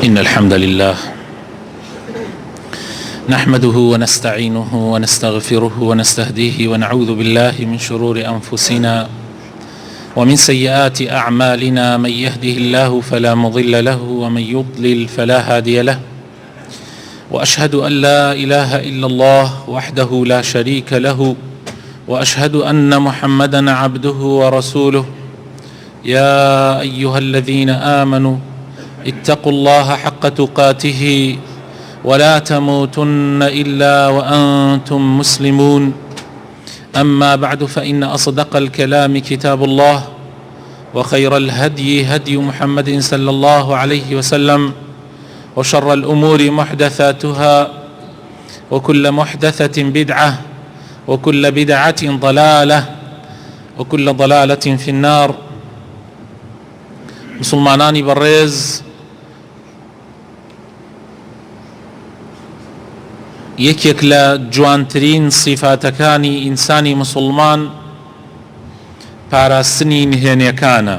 إن الحمد لله نحمده ونستعينه ونستغفره ونستهديه ونعوذ بالله من شرور أنفسنا ومن سيئات أعمالنا. من يهده الله فلا مضل له ومن يضلل فلا هادي له، وأشهد أن لا إله إلا الله وحده لا شريك له، وأشهد أن محمدا عبده ورسوله. يا أيها الذين آمنوا اتقوا الله حق تقاته ولا تموتن إلا وأنتم مسلمون. أما بعد، فإن أصدق الكلام كتاب الله، وخير الهدي هدي محمد صلى الله عليه وسلم، وشر الأمور محدثاتها، وكل محدثة بدعة، وكل بدعة ضلالة، وكل ضلالة في النار. مسلمانانی بەڕێز، یەکێک لە جوانترین صیفاتەکانی ئینسانی مسلمان پاراستنی نهێنیەکانە،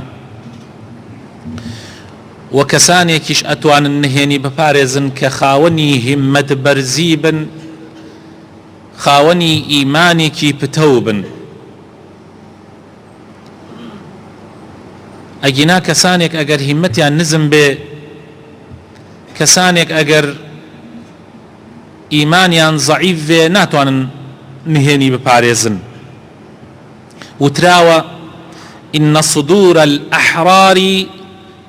و کەسانێکیش ئەتوانن نهێنی بپارێزن کە خاوەنی هیممەت بەرزی بن، خاوەنی ئیمانێکی پتەو بن. ئەگینا کەسانێک ئەگەر هیممەتیان نزم بێ، کەسانێک ئەگەر ئیمانیان ضعیف بێ، ناتوانن نهێنی بپارێزن. وتراوە إن صدور الأحرار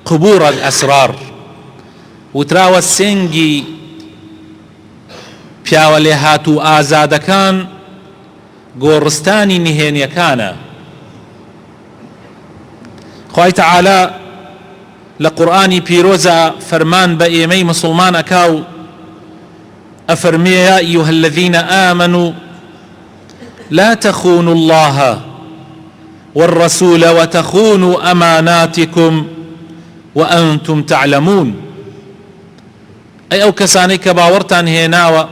قبور الأسرار. وتراوە سێنگی پیاوە لێ هاتوو ئازادەکان گۆڕستانی نهێنیەکانە. خوای تعالی لە قورئانی پیرۆزە فەرمان بە ئێمەی مسلمان ئەکا و ئەفەرمێ: يا أيها الذين آمنوا لا تخونوا الله والرسول وتخونوا أماناتكم وأنتم تعلمون. ئەی ئەو کەسانەی کە باوەڕتان هێناوە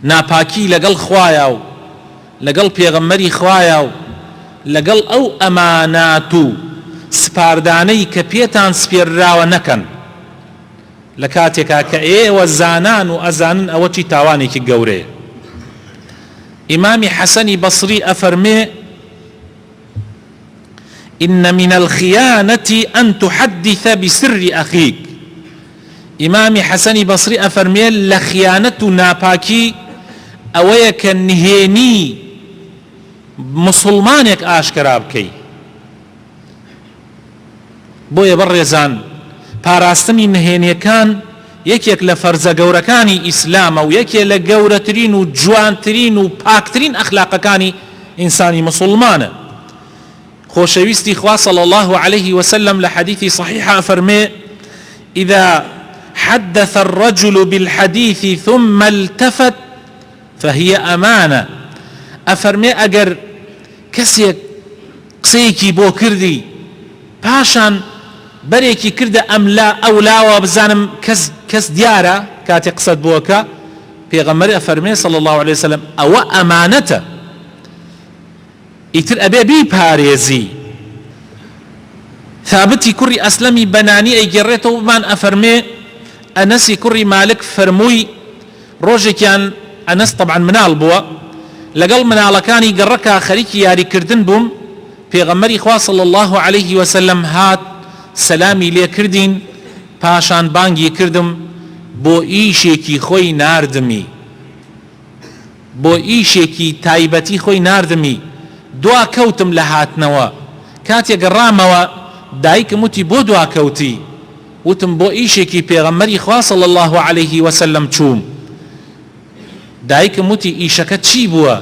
ناپاکی لەگەڵ خوایە و لەگەڵ پێغەمبەری خوایە و لەگەڵ ئەو ئەمانات و سپاردانەی کە پێتان سپێرراوە نەکەن، لە کاتێکا کە ئێوە زانان و ئەزانن ئەوە چی تاوانێکی گەورەیە. ئیمامی حەسەنی بەسری ئەفەرمێ: إن من الخيانة أن تحدث بسر أخيك. ئیمامی حەسەنی بەسری ئەفەرمێ لە خیانەت و ناپاکی ئەوەیە کە نهێنی مسلمانێک ئاشکرا بکەی. بۆیە بەڕێزان، پاراستنی نهێنیەکان یەکێک لە فەرزە گەورەکانی ئیسلامە و یەکێک لە گەورەترین و جوانترین و پاکترین ئەخلاقەکانی ئینسانی مسلمانە. خۆشەویستی خوا صلی الله عليه وسلم لە حەدیثی صحیحە فەرمێ: إذا حدث الرجل بالحديث ثم التفت فهي أمانة. ئەفەرمێ ئەگەر کەسێک قسەیەکی بۆ کردی، پاشان بەرێکی کردە ئەولاوە بزانم کەس دیارە کاتێک قسەت بۆکە، پێغەمبەر ئەفەرمێ صلی الله عليه وسلم ئەوە ئەمانەتە، ئیتر ئەبێ بیپارێزی. ثابتی کوڕی ئەسلەمی بەنانی ئەیگەڕێتەوە بمان ئەفەرمێ ئەنەسی کوڕی مالک فەرمووی ڕۆژێکیان، ئەنەس طبعا مناڵ بووە، لەگەڵ مناڵەکانی گەڕەکە خەریکی یاریکردن بووم، پێغەمبەری خوا صلی الله عليه وسلم هات سەلامی لێ کردین، پاشان بانگی کردم بۆ ئیشێکی خۆی ناردمی، بۆ ئیشێکی تایبەتی خۆی ناردمی. دوا کەوتم لە هاتنەوە، کاتێک گەڕامەوە دایکم وتی بۆ دوا کەوتی؟ وتم بۆ ئیشێکی پێغەمبەری خوا صلی الله عليه وسلم چووم. دایکم وتی ئیشەکە چی بووە؟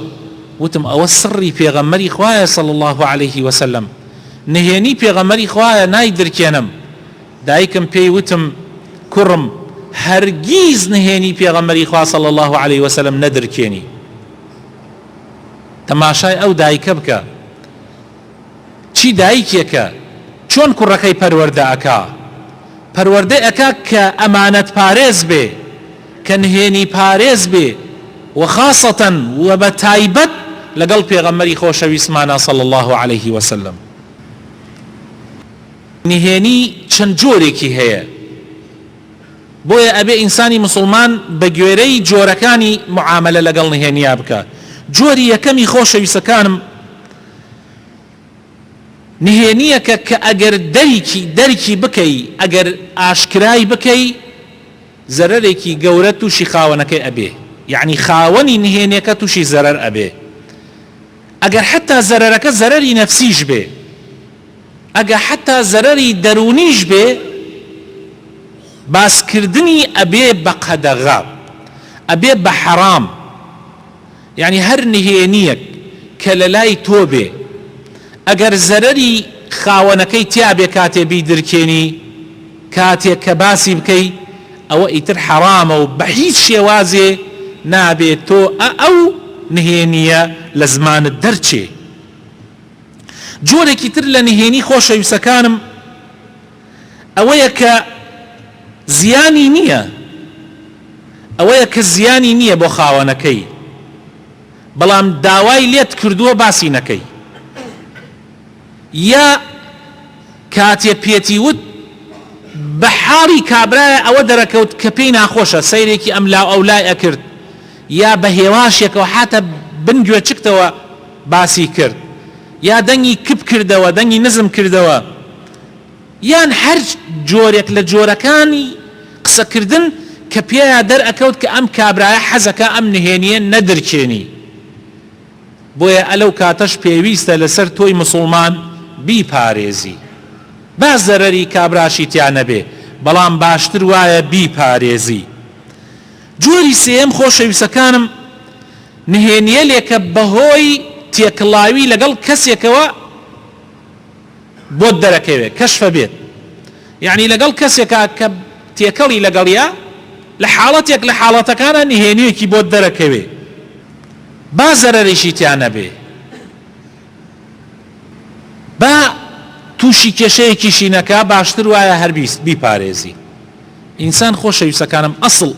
وتم ئەوە سڕی پێغەمبەری خوایە صلی الله عليه وسلم، نهێنی پێغەمبەری خوایە نایدرکێنم. دایکم پێی وتم کوڕم، هەرگیز نهێنی پێغەمبەری خوا صلی الله عليه وسلم نەدرکێنی. تەماشای ئەو دایکە بکە، چی دایکێکە، چۆن کوڕەکەی پەروەردە ئەکا. پەروەردە ئەکا کە ئەمانەت پارێز بێ، کە نهێنی پارێز بێ، وخاصة وبتايبت لقل پیغمبری خۆشەویستمانە صلى الله عليه وسلم. نهێنی چەند جۆرێکی هەیە. بۆیە ئەبێ ئینسانی مسلمان بە گوێرەی جۆرەکانی معاملە لەگەڵ نهێنیا بکە. جۆری یەکەمی خۆشەویستەکانم نهێنیەکە کە ئەگەر دەرکی بکەی، ئەگەر ئاشکرای بکەی، زەرەرێکی گەورە تووشی خاوەنەکەی ئەبێ، یعنی خاوەنی نهێنیەکە تووشی زەرەر ئەبێ. ئەگەر حتا زەرەرەکە زەرەری نەفسیش بێ، ئەگەر حتا زەرەری دەرونیش بێ، باسکردنی ئەبێ بە قەدەغا، ئەبێ بە حەرام. یعنی هەر نهێنیەک کە لە لای تۆ بێ، ئەگەر زەرەری خاوەنەکەی تیابێ کاتێ بیدرکێنی، کاتێک کە باسی بکەی، ئەوە ئیتر حەرامە و بە هیچ شێوازێ نابێت تۆ ئەو نهێنیە لە زمانت دەرچێ. جۆرێکی تر لە نهێنی خۆشەویستەکانم ئەوەیە کە زیانی نییە، ئەوەیە کە زیانی نییە بۆ خاوەنەکەی، بەڵام داوای لێت کردووە باسی نەکەی، یا کاتێ پێتی وت بە حاڵی کابرایە ئەوە دەرەکەوت کە پێی ناخۆشە، سەیرێکی ئەم لاو ئەو لای ئەکرد، یا بە هێواشێکەوە حاتە بنگوێ چکتەوە باسی کرد، یا دەنگی کپ کردەوە، دەنگی نزم کردەوە، یان هەر جۆرێک لە جۆرەکانی قسەکردن کە پێیا دەرئەکەوت کە ئەم کابرایە حەزەکە ئەم نهێنیە نەدرکێنی. بۆیە ئەلەو کاتەش پێویستە لەسەر تۆی مسلمان بیپارێزی، با زەرەری کابراشی تیان نەبێ، بەڵام باشتر وایە بیپارێزی. جۆری سێم خۆشەویستەکانم نهێنیە لێکە بەهۆی تێکڵاوی لەگەڵ کەسێکەوە بۆت دەرەکەوێت، کەشفە بێت، یعنی لەگەڵ کەسێکە کە تێکەڵی لەگەڵیا لە حاڵەتێک لە حاڵەتەکانە نهێنیەکی بۆت دەرەکەوێت، با زەرەرێکی تیان نەبێ، با تووشی کێشەیەکیشی نەکا، باشتر وایە هەر بیپارێزی. ئینسان خۆشەویستەکانم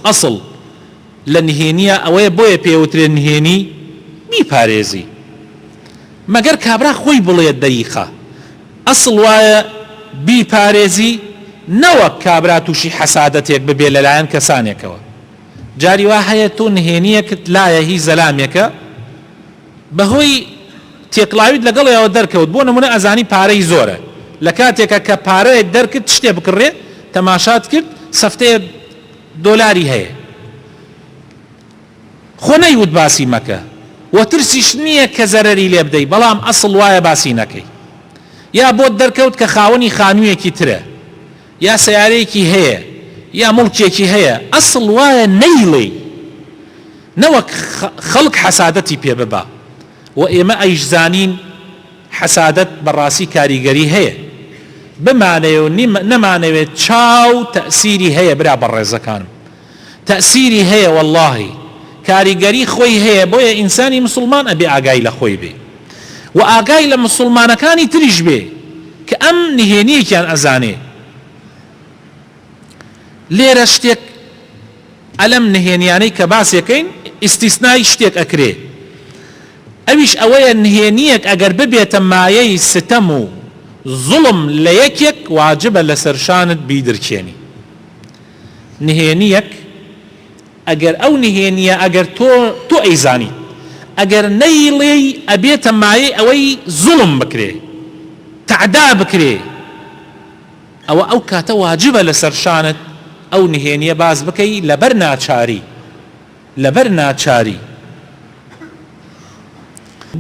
ئەسڵ لە نهێنیە ئەوەیە، بۆیە پێوترێن نهێنی بیپارێزی، مەگەر کابرا خۆی بڵێت دەریخە. ئەسڵ وایە بیپارێزی، نەوەک کابرا تووشی حەسادەتێک ببێ لەلایەن کەسانێکەوە. جاری وا هەیە تۆ نهێنیەکت لایە هی زەلامێکە، بەهۆی تێکڵاویت لەگەڵەوە دەرکەوت، بۆ نمونە ئەزانی پارەی زۆرە، لە کاتێکە کە پارەیەک دەرکرد شتێ بکڕێ، تەماشات کرد سەفتەیە دۆلاری هەیە، خۆ نەیوت باسی مەکە، وە ترسیش نییە کە زەرەری لێ بدەی، بەڵام ئەسڵ وایە باسی نەکەی. یا بۆت دەرکەوت کە خاوەنی خانوویەکی ترە، یا سەیارەیەکی هەیە، یا مڵکێکی هەیە، ئەسڵ وایە نەیڵێ، نەوەک خەڵک حەسادەتی پێ ببا. و ئێمە ئەیشزانین حەسادەت بەڕاستی کاریگەری هەیە، بمانەوە و نەمانەوێت چاو تەئسیری هەیە. برا بەڕێزەکانم، تەئسیری هەیە، وەڵڵاهی کاریگەری خۆی هەیە. بۆیە ئینسانی مسلمان ئەبێ ئاگای لە خۆی بێ، و ئاگای لە مسلمانەکانی تریش بێ کە ئەم نهێنیەکیان ئەزانێ. لێرە شتێک ئەلەم نهێنیانەی کە باسێکەین ئیستیسنای شتێک ئەکرێ، ئەویش ئەوەیە نهێنیەک ئەگەر ببێتە مایەی ستەم و زوڵم لە یەکێک، واجبە لەسەر شانت بیدرکێنی. نهێنیەک ئەگەر ئەو نهێنیە ئەگەر تۆ ئەیزانی، ئەگەر نەیڵێی ئەبێتە مایەی ئەوەی زوڵم بکرێ، تعدا بکرێ، ئەوە ئەو کاتە واجبە لەسەر شانت ئەو نهێنیە باز بکەی لەبەر ناچاری. لەبەر ناچاری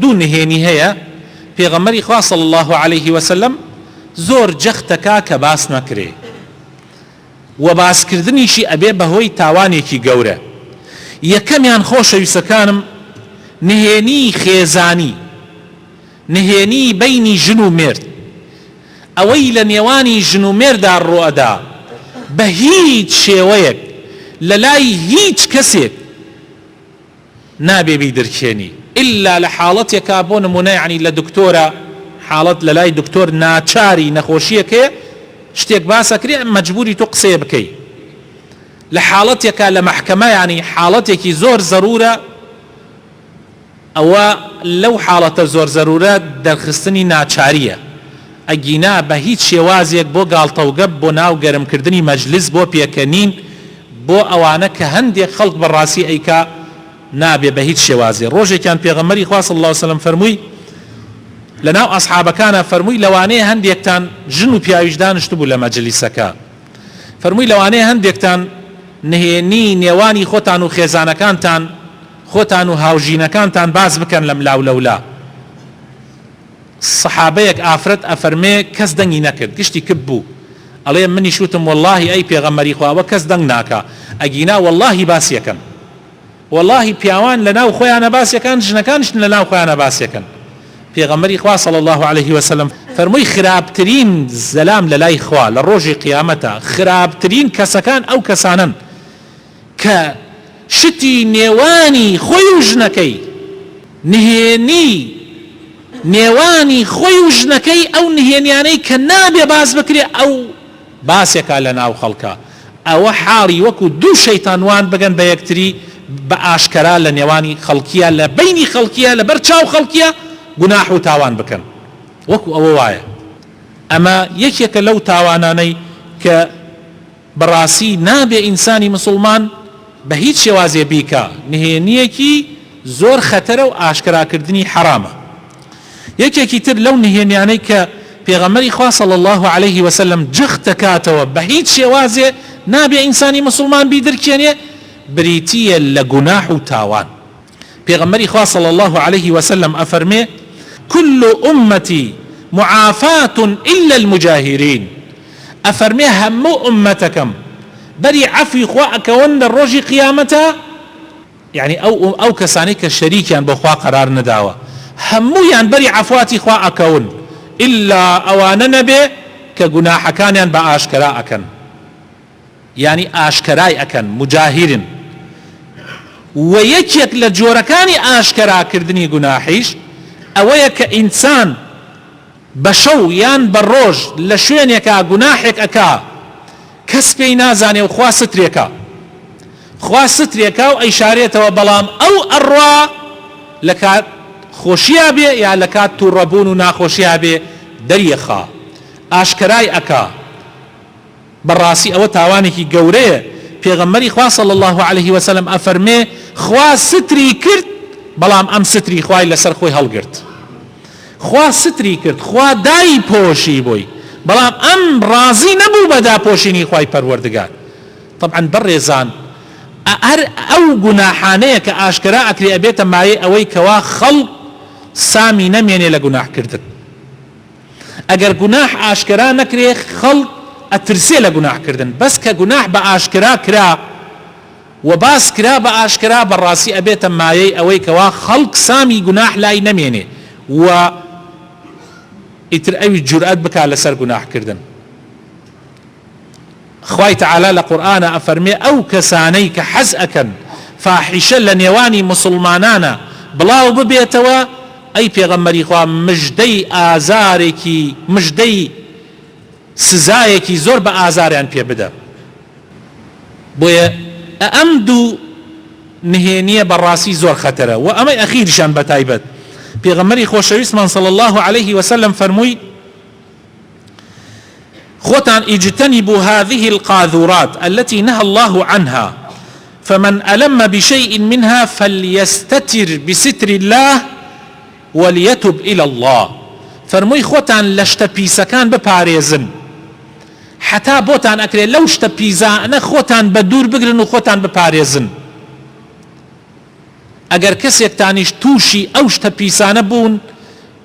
دوو نهێنی هەیە، پێغەمبەری خوا صلی الله عليه وسلم زۆر جەختەکە کە باس نەکرێ، و باسکردنیشی ئەبێ بەهۆی تاوانێکی گەورە. یەکەمیان خۆشەویستەکانم نهێنی خێزانی، نهێنی بەینی ژن و مرد، ئەوەی لە نێوانی ژن و مێردا ڕۆئەدا بە هیچ شێوەیەک لە لای هیچ کەسێک نابێ بیدرکێنی، إلا لە حاڵەتێکا بۆ نمونە، یعنی لە دکتۆرە، حاڵەت لە لای دکتۆر ناچاری نەخۆشیەکەیە شتێک باسەکرێ، مەجبوری تۆ قسەیە بکەی. لە حاڵەتێکا لە مەحکەمە، یعنی حاڵەتێکی زۆر زەرورە، ئەوە لەو حاڵەتە زۆر زەرورە دەرخستنی ناچاریە، ئەگینا بە هیچ شێوازێک بۆ گاڵتەوگەب، بۆ ناو گەرمکردنی مەجلس، بۆ پێکەنین، بۆ ئەوانە کە هەندێک خەڵک بەڕاستی ئەیکا نابێ بە هیچ شێوازێ. ڕۆژێکیان پێغەمبەری خوا صلی الله علیه وسلم فەرمووی لەناو ئەصحابەکانە فەرمووی لەوانەیە هەندێکتان ژن و پیاویش دانیشت بوو لە مەجلیسەکە، فەرمووی لەوانەیە هەندێکتان نهێنی نێوانی خۆتان و خێزانەکانتان خۆتان و هاوژینەکانتان باز بکەن لەم لاولەولا. سەحابەیەک ئافرەت ئەفەرمێ کەس دەنگی نەکرد، گشتی کب بوو، ئەڵێ منی شوتم واللهی ئەی پێغەمبەری خواوە کەس دەنگ ناکا، ئەگینا واللهی باسیەکەن، واللهی پیاوان لەناو خۆیانە باسیەکەن، ژنەکانش لەناو خۆیانە باسیەکەن. پێغەمبەری خوا صلی الله عليه وسلم فەرمووی خراپترین زەلام لە لای خوا لە ڕۆژی قیامەتە خراپترین کەسەکان ئەو کەسانن کە شتی نێوانی خۆی و ژنەکەی نهێنی نێوانی خۆی و ژنەکەی ئەو نهێنیانەی کە نابێ باز بکرێ ئەو باسێکا لە ناو خەڵکە، ئەوە حاڵی وەکو دوو شەیتانوان بگەن بە یەکتری بە ئاشکرا لە نێوانی خەڵکیە، لە بینی خەڵکیە، لە بەر چاو خەڵکیە گوناح و تاوان بکەن، وەکو ئەوە وایە. ئەمە یەکێکە لەو تاوانانەی کە بەڕاستی نابێ ئینسانی مسلمان بە هیچ شێوازێ بیکە، نهێنیەکی زۆر خەتەرە و ئاشکراکردنی حرامە. یەکێکی تر لەو نهێنیانەی کە پێغەمبەری خوا صلی الله عليه وسلم جخت دەکاتەوە بە هیچ شێوازێ نابێ ئینسانی مسلمان بیدرکێنێ، بریتیە لە گوناح و تاوان. پێغەمبەری خوا صلی الله عليه وسلم ئەفەرمێ كل أمتي معافاة إلا المجاهرين، أفرمي هم أمتكم بري عفي خواك وند الرجي قيامتا، يعني أو كسانيك الشريك يعني بخوا قرار نداوة همو يعني بري عفواتي خواك وند إلا أوان نبي كجناح كان يعني بأشكراء أكن، يعني أشكراء أكن مجاهر ويكيك لجوركاني أشكراء كردني جناحيش ئەوەیە کە ئینسان بە شەو یان بە ڕۆژ لە شوێنێکا گوناحێک ئەکا کەس پێی نازانێ و خوا سترێکە، خوا سترێکە و ئەیشارێتەوە، بەڵام ئەو ئەڕوا لە کات خۆشییا بێ یا لە کات تووڕەبوون و ناخۆشییا بێ دەریەخا ئاشکرای ئەکا. بەڕاستی ئەوە تاوانێکی گەورەیە. پێغەمبەری خوا صلی الله عليه وسلم ئەفەرمێ خوا ستری کرد بەڵام ئەم ستری خوای لەسەر خۆی هەڵگرت، خوا ستری کرد، خوا دای پۆشی بووی بەڵام ئەم ڕازی نەبوو بە داپۆشینی خوای پەروەردگار. طبعا بەڕێزان هەر ئەو گوناحانەیە کە ئاشکرا ئەکرێ ئەبێتە مایە ئەوەی کەوا خەڵق سامی نەمێنێ لە گوناحکردن. ئەگەر گوناح ئاشکرا نەکرێ خەڵق ئەترسێ لە گوناحکردن، بەس کە گوناح بە ئاشکرا کرا و باس کرا بە ئاشکرا بەڕاستی ئەبێتە مایەی ئەوەی کەوا خەڵق سامی گوناح لای نەمێنێ و ئیتر ئەوی جورئەت بکا لەسەر گوناحکردن. خوای تعالی لە قورئانە ئەفەرمێ ئەو کەسانەی کە حەز ئەکەن فاحیشە لە نێوانی مسلمانانە بڵاو ببێتەوە، ئەی پێغەمبەری خوا مژدەی ئازارێکی مژدەی سزایەکی زۆر بە ئازاریان پێ بدە. بۆیە ئەم دوو نهێنیە بەڕاستی زۆر خەتەرە و ئەمەی ئەخیرشان بە تایبەت. پێغەمبەری خۆشەویستمان صلی الله عليه وسلم فەرمووی خوتان اجتنبوا هذه القاذورات التي نهى الله عنها فمن ألم بشيء منها فليستتر بستر الله وليتب إلى الله. فەرمووی خوتان لە شتە پیسەکان بپارێزن، حتا بۆتان ئەکرێ لەو شتە پیزانە خۆتان بە دوور بگرن و خۆتان بپارێزن. ئەگەر کەسێکتانیش تووشی ئەو شتە پیسانە بوون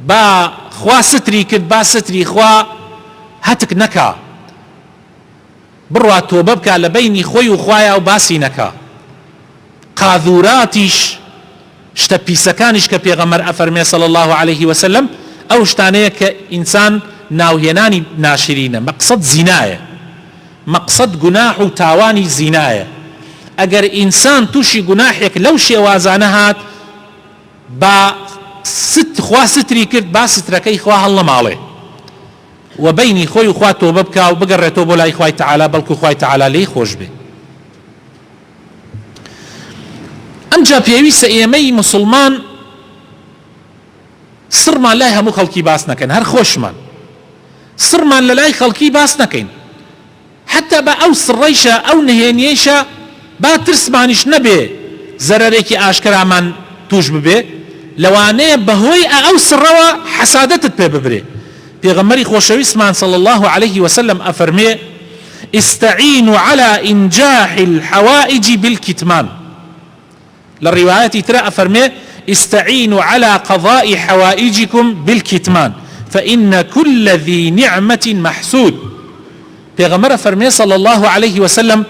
با خوا ستری کرد، با ستری خوا هەتک نەکا، بڕوا تۆبە بکە لە بینی خۆی و خوایە و باسی نەکا. قاذوراتیش شتە پیسەکانیش کە پێغەمبەر ئەفەرمێ صلی الله عليه وسلم ئەو شتانەیە کە ئینسان ناوهێنانی ناشرینە، مەقسەد زینایە، مەقسەد گوناح و تاوانی زینایە. ئەگەر ئینسان تووشی گوناحێک لەو شێوازانە هات با خوا ستری کرد، با سترەکەی خوا هەڵنەماڵێ و بینی خۆی و خوا تۆبە بکا و بگەڕێتەوە بۆ لای خوای تعالی، بەڵکو خوای تعالی لێی خۆش بێ. ئەمجا پێویستە ئێمەی مسلمان سڕمان لای هەموو خەڵکی باس نەکەین، هەر خۆشمان سڕمان لە لای خەڵکی باس نەکەین، حتا بە ئەو سڕەیشە ئەو نهێنیەیشە با ترسمانیش نەبێ زەرەرێکی ئاشکرامان توش ببێ لەوانەیە بەهۆی ئەو سڕەوە حەسادەتت پێ ببرێ. پێغەمبەری خۆشەویستمان صلی الله عليه وسلم ئەفەرمێ استعینوا على إنجاح الحوائج بالكتمان. للرواية ترى أفرمي استعينوا على قضاء حوائجكم بالكتمان فإن كل ذي نعمة محسود. پیغمبر فرمي صلى الله عليه وسلم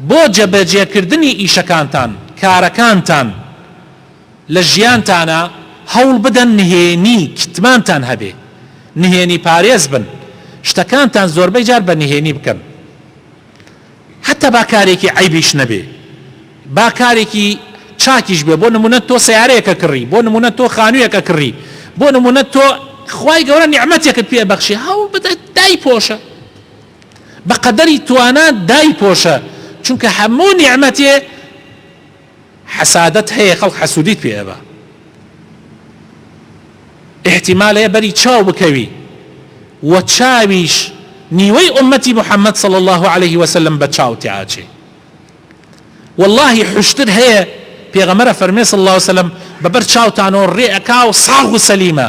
بو جبجه کردنی ئیشەکانتان کارەکانتان لە ژیانتانە هەوڵ بدەن نهێنی کتمانتان هەبێ، نهێنی پارێز بن، شتەکانتان زۆربەی جار بە نهێنی بکەن، حتى با کارێکی عیبیش نەبێ، با کارێکی چاکیش بێ. بۆ نمونە تۆ سیارەیەکە کڕی، بۆ نمونە تۆ خانوویەکە کڕی، بۆ نمونە تۆ خوای گەورە نیعمەتێکت پێ بەخشی، هەوڵ بدە دای پۆشە، بە قەدەری توانات دای پۆشە، چونکە هەموو نیعمەتێ حەسادەت هەیە، خەڵک حەسوودیت پێ ئەبا، احتیمالەیە بەری چاو بکەوی و چاویش نیوەی ئومەتی محەممەد صلی الله عليه وسلم بە چاو تیاچێ. والله حشتر هەیە پێغەمبەر فەرمێ صلی الله عليه وسلم بەبەر چاوتانەوە ڕێئەکا و ساغ و سەلیمە،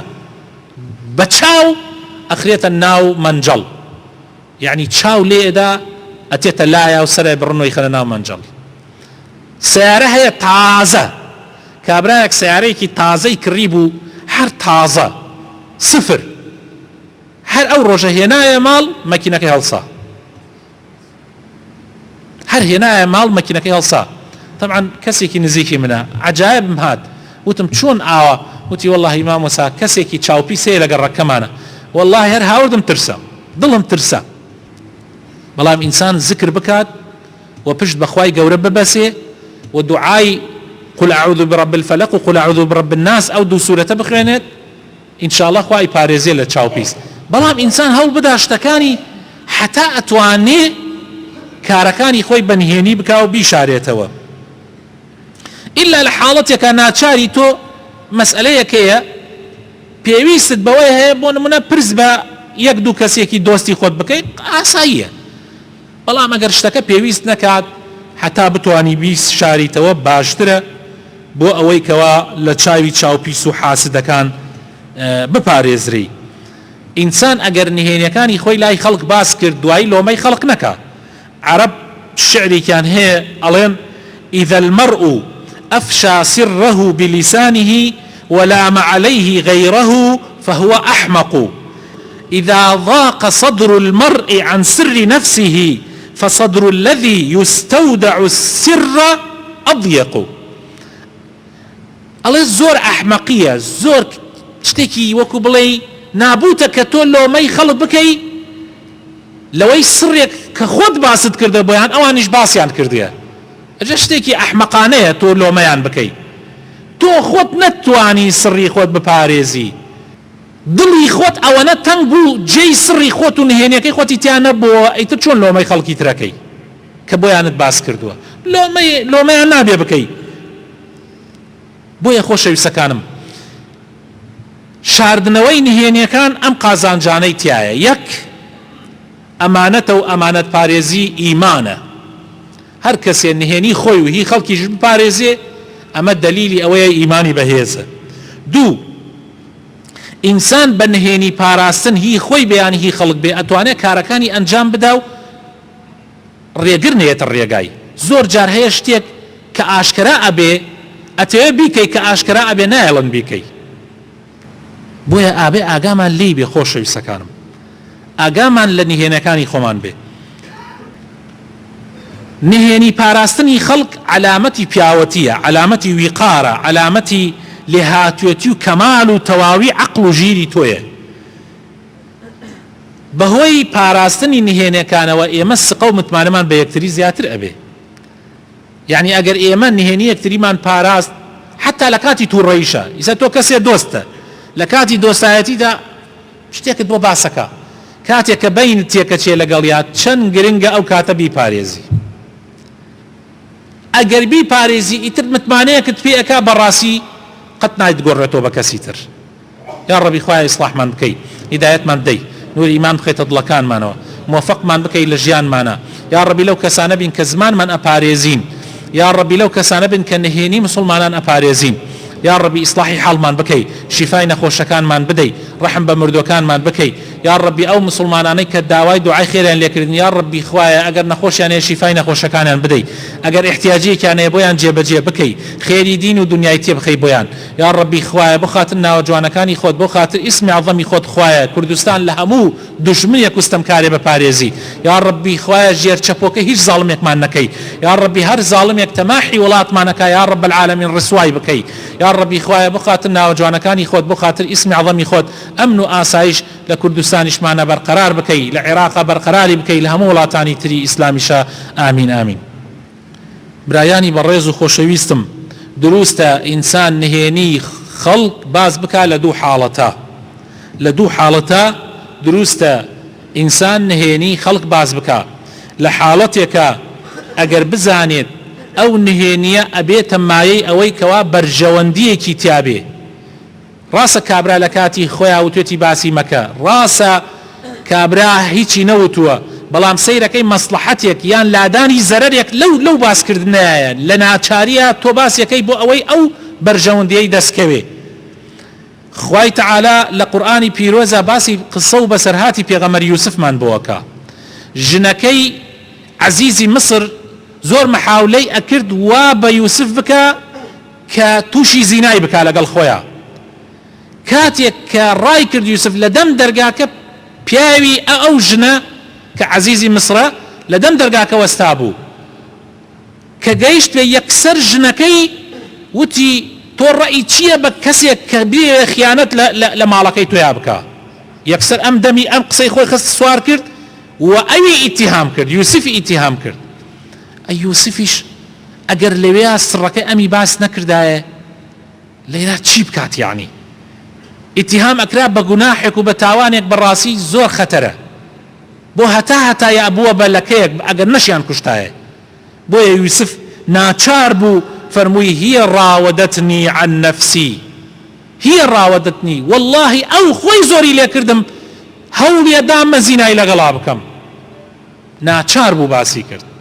بە چاو ئەخرێتە ناو مەنجەڵ، یعنی چاو لێدا ئەتێتە لایە و سەرێ بڕنەوەی خەنە ناو مەنجەڵ. سیارە هەیە تازە، کابرایەک سیارەیەکی تازەی کڕی بوو، هەر تازە سفر، هەر ئەو ڕۆژە هێنایە ماڵ مەکینەکەی هەڵسا، هەر هێنایە ماڵ مەکینەکەی هەڵسا. طبعا کەسێکی نزیکی منە عجایبم هات، وتم چۆن ئاوە؟ وتی والله مامۆسا کەسێکی چاوپیس هەیە لەگەڵ ڕەکەمانە، والله هەر هاوردم ترسە، دڵم ترسە. بەڵام ئینسان ذکر بکات و پشت بەخوای گەورە ببەسێ و دوعای قل أعوذ برب الفلق و قل أعوذ برب الناس ئەو دوو سورەتە بخوێنێت، ئینشاءالله خوای پارێزێ لە چاوپیس. بەڵام ئینسان هەوڵ بدا شتەکانی حتا ئەتوانێ کارەکانی خۆی بەنهێنی بکا و بیشارێتەوە. ئیلا لە حاڵەتێکە ناچاری تۆ مەسئلەیەکەیە پێویستت بەوەی هەیە بۆ نمونە پرس بە یەک دوو کەسێکی دۆستی خۆت بکەیت، ئاساییە. بەڵام ئەگەر شتەکە پێویست نەکات حتا بتوانی بیشاریتەوە باشترە بۆ ئەوەی کەوا لە چاوی چاوپیس و حاسدەکان بپارێزری. ئینسان ئەگەر نهێنیەکانی خۆی لای خەڵک باس کرد دوایی لۆمەی خەڵک نەکا. عرب شعرێکیان هەیە ئەڵێن إذا المرء أفشى سره بلسانه ولام عليه غيره فهو أحمق. إذا ضاق صدر المرء عن سر نفسه فصدر الذي يستودع السر أضيق. الله زور أحمقية، زور شتێکی وەکو بڵێ نابوتە کە تۆ لۆمەی خەڵک بکەی لەوەی سڕێک کە خۆت باست کردە بۆیان ئەوانیش باسییان کردیە. ئەجە شتێکی ئەحمەقانەیە تۆ لۆمەیان بکەی، تۆ خۆت نەتوانی سڕی خۆت بپارێزی، دڵی خۆت ئەوەنە تەنگ بوو جێی سڕی خۆت و نهێنیەکەی خۆتی تیان نەبووە، ئەیتر چۆن لۆمەی خەڵکی ترەکەی کە بۆیانت باس کردووە؟ لۆمەیان نابێ بکەی. بۆیە خۆشەویستەکانم شاردنەوەی نهێنیەکان ئەم قازانجانەی تایە. یەک ئەمانەتە و ئەمانەت پارێزی ئیمانە، هەر کەسێ نهێنی خۆی و هی خەڵکیش بپارێزێ ئەمە دەلیلی ئەوەیە ئیمانی بەهێزە. دوو، ئینسان بە نهێنی پاراستن هی خۆی بەیانی هی خەڵک بێ ئەتوانێت کارەکانی ئەنجام بدا و ڕێگر نێتە ڕێگای. زۆر جار هەیە شتێک کە ئاشکرا ئەبێ ئەتەوێ بیکەی کە ئاشکرا ئەبێ نایڵن بیکەی. بۆیە ئابێ ئاگامان لی بێ خۆشەویستەکانم، ئاگامان لە نهێنەکانی خۆمان بێ. نهێنی پاراستنی خەڵک علامەتی پیاوەتیە، علامەتی ویقارە، علامەتی لێهاتوێتی و کەمال و تەواوی عەقڵ و ژیری تۆیە. بەهۆی پاراستنی نهێنەکانەوە ئێمە سقە و متمانەمان بە یەکتری زیاتر ئەبێ. یعنی ئەگەر ئێمە نهێنی یەکتریمان پاراست حتا لە کاتی تووڕەیشە، ئیسا تۆ کەسێ دۆستە لە کاتی دۆستایەتیدا شتێکت بۆ باسەکە، کاتێک کە بەینت تێکەچێ لەگەڵیات چەند گرنگە ئەو کاتە بیپارێزی. ئەگەر بیپارێزی ئیتر متمانەیەکت پێ ئەکا بەڕاستی قەت نایدگۆڕێتەوە بە کەسی تر. یا ڕەبی خوای ئیسلاحمان بکەی، هیدایەتمان بدەی، نووری ئیمان بخێتە دڵەکانمانەوە. موفقمان بکەی لە ژیانمانە یا ڕەبی لەو کەسانە بین کە زمانمان ئەپارێزین یا ڕەبی لەو کەسانە بن کە نهێنی مسلمانان ئەپارێزین یا ڕەبی ئیسلاحی حاڵمان بکەی شیفای نەخۆشەکانمان بدەی ڕەحم بە مردوەکانمان بکەی یا ڕەبی ئەو مسلمانانەی کە داوای دوعای خێریان لێکردن یا ڕەبی خوایە ئەگەر نەخۆشیان هەیە شیفای نەخۆشەکانیان بدەی ئەگەر احتیاجێکیان هەیە بۆیان جێبەجێ بکەی خێری دین و دنیای تێ بخەی بۆیان یا ڕەبی خوایە بۆ خاتر ناوە جوانەکانی خۆت بۆ خاتر ئیسمی عەظەمی خۆت خوایە کوردستان لە هەموو دوژمنێک وستەمکارێ بەپارێزی یا ڕەبی خوایە ژێر چەپۆکە هیچ زاڵمێکمان نەکەی یا ڕەبی هەر زاڵمێک تەماحی وڵاتمانەکە یا ڕەب العالەمین ڕسوای بکەی یا ڕەبی خوایە بۆ خاتر ناوە جوانەکانی خۆت بۆ خاتر ئیسمی عەظەمی خۆت ئەمن و ئاسایش لە کوردستانیشمانە بەرقەرار بکەی لە عێراقا بەرقەراری بکەی لە هەموو وڵاتانی تری ئیسلامیشە ئامین ئامین. برایانی بەڕێز و خۆشەویستم دروستە ئینسان نهێنی خەڵک باز بکا لە دوو حاڵەتە دروستە ئینسان نهێنی خەڵک باز بکا لە حاڵەتێکە ئەگەر بزانێت ئەو نهێنیە ئەبێتە مایەی ئەوەی کەوا بەرژەوەندیەکی تیابێ ڕاستە کابرا لە کاتی خۆیان وتێتی باسی مەکە ڕاستە کابرا هیچی نەوتووە بەڵام سەیرەکەی مەسلحەتێک یان لادانی زەرەرێک لەو باسکردنایە لە ناچاریە تۆ باسیەکەی بۆ ئەوەی ئەو بەرژەوەندیەی دەستکەوێ خوای تەعالا لە قورئانی پیرۆزە باسی قسە و بەسەرهاتی پێغەمبەر یوسفمان بۆەکە ژنەکەی عەزیزی مسر زۆر محاولەی ئەکرد وا بە یوسف بکە کە تووشی زینای بکا لەگەڵ خۆیان کاتێک کە ڕای کرد یوسف لە دەم دەرگاکە پیاوی ئەو ژنە کە عەزیزی مسرە لە دەم دەرگاکە وەستا بوو کە گەیشت پێ یەکسەر ژنەکەی وتی تۆ ڕەئی چییە بە کەسێک کە بێ خیانەت لە ماڵەکەی تۆیا بکە یەکسەر ئەم دەمی ئەم قسەی خۆی خست سوار کرد و ئەوی ئیتیهام کرد یوسفی ئیتیهام کرد ئەی یوسفیش ئەگەر لەوێ سڕەکەی ئەمی باس نەکردایە لێرە چی بکات یعنی ئیتیهام ئەکرا بە گوناحێک و بە تاوانێک بەڕاستی زۆر خەتەرە بۆ هەتایە بووە بە لەکەیەک ئەگەر نەشیان کوشتایە بۆیە یوسف ناچار بوو فەرمووی هی ڕاوەدەتنی عن نەفسی هی ڕاوەدەتنی واللهی ئەو خۆی زۆری لێ کردم هەوڵیە دامە زینای لەگەڵا بکەم ناچار بوو باسی کرد